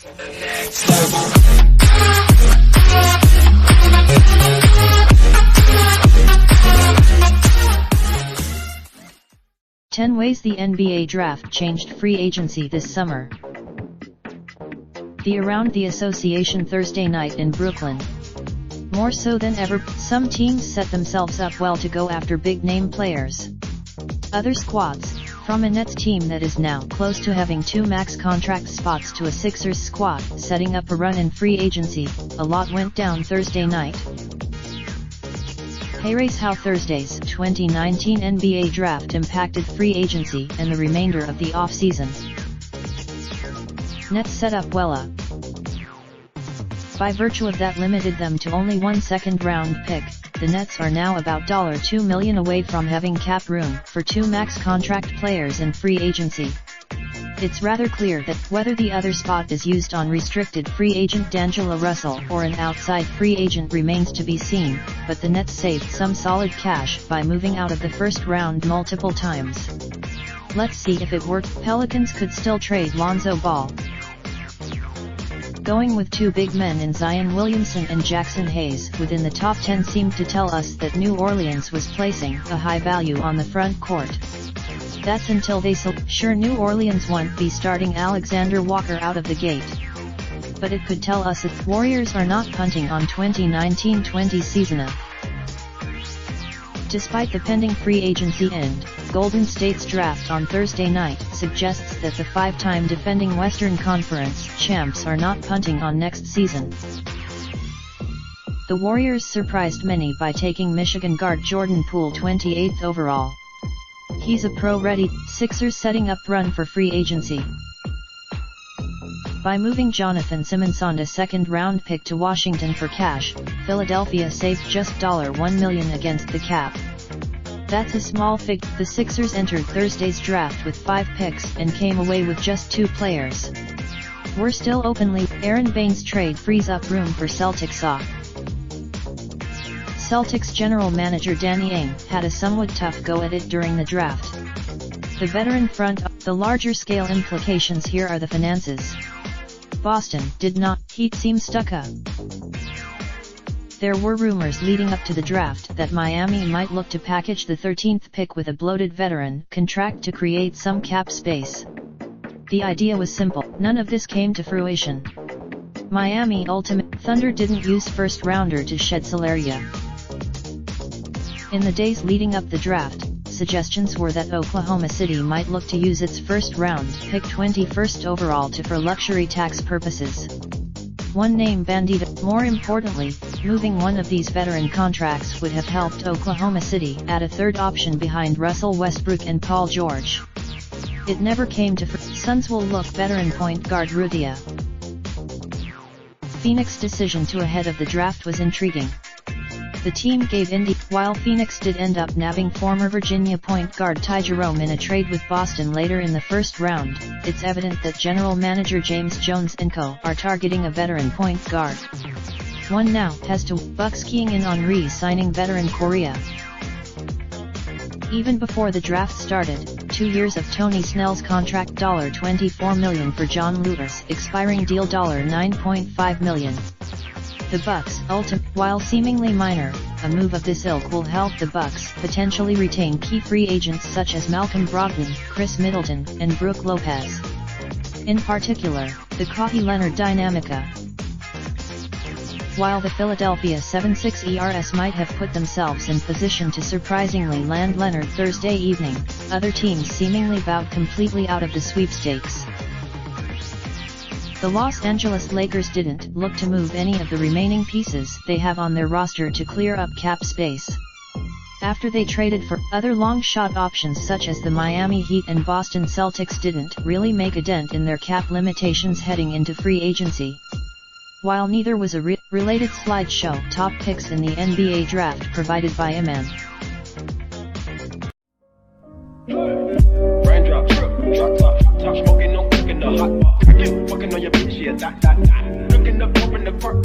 Ten ways the NBA draft changed free agency this summer. Around the association Thursday night in Brooklyn. More so than ever, some teams set themselves up well to go after big-name players. Other squads, from a Nets team that is now close to having 2 max contract spots to a Sixers squad setting up a run in free agency, a lot went down Thursday night. Here's how Thursday's 2019 NBA draft impacted free agency and the remainder of the offseason. Nets set up well. By virtue of that limited them to only 1 second-round pick, the Nets are now about $2 million away from having cap room for 2 max contract players in free agency. It's rather clear that whether the other spot is used on restricted free agent D'Angelo Russell or an outside free agent remains to be seen, but the Nets saved some solid cash by moving out of the first round multiple times. Let's see if it worked. Pelicans could still trade Lonzo Ball. Going with 2 big men in Zion Williamson and Jackson Hayes within the top 10 seemed to tell us that New Orleans was placing a high value on the front court. That's until they sure New Orleans won't be starting Alexander Walker out of the gate. But it could tell us that Warriors are not punting on 2019-20 season. Despite the pending free agency end, Golden State's draft on Thursday night suggests that the 5-time defending Western Conference champs are not punting on next season. The Warriors surprised many by taking Michigan guard Jordan Poole 28th overall. He's a pro-ready. Sixers setting up run for free agency. By moving Jonathan Simmons on a second-round pick to Washington for cash, Philadelphia saved just $1 million against the cap. That's a small fig. The Sixers entered Thursday's draft with 5 picks and came away with just 2 players. We're still openly. Aaron Baines trade frees up room for Celtics. Celtics general manager Danny Ainge had a somewhat tough go at it during the draft. The veteran front. The larger scale implications here are the finances. Boston did not. Heat seemed stuck up. There were rumors leading up to the draft that Miami might look to package the 13th pick with a bloated veteran contract to create some cap space. The idea was simple. None of this came to fruition. Miami ultimate Thunder didn't use first-rounder to shed Solaria. In the days leading up the draft, suggestions were that Oklahoma City might look to use its first-round pick 21st overall for luxury tax purposes. One name bandied. More importantly, moving one of these veteran contracts would have helped Oklahoma City add a third option behind Russell Westbrook and Paul George. It never came to Suns will look veteran point guard Rudia. Phoenix's decision to ahead of the draft was intriguing. The team gave Indy, while Phoenix did end up nabbing former Virginia point guard Ty Jerome in a trade with Boston later in the first round. It's evident that general manager James Jones and co. are targeting a veteran point guard. One now has to Bucks keying in on re-signing veteran Correa. Even before the draft started, 2 years of Tony Snell's contract $24 million for John Lewis, expiring deal $9.5 million. The Bucks' while seemingly minor, a move of this ilk will help the Bucks potentially retain key free agents such as Malcolm Brogdon, Chris Middleton, and Brook Lopez. In particular, the Kawhi Leonard dynamica. While the Philadelphia 7-6 ERS might have put themselves in position to surprisingly land Leonard Thursday evening, other teams seemingly bowed completely out of the sweepstakes. The Los Angeles Lakers didn't look to move any of the remaining pieces they have on their roster to clear up cap space. After they traded for other long-shot options such as the Miami Heat and Boston Celtics didn't really make a dent in their cap limitations heading into free agency. While neither was a related slideshow, top picks in the NBA draft provided by Iman. Raindrop, drop top smoking, no cooking the hot bar. Fucking on your bitch, yeah, that. Looking up, open the park.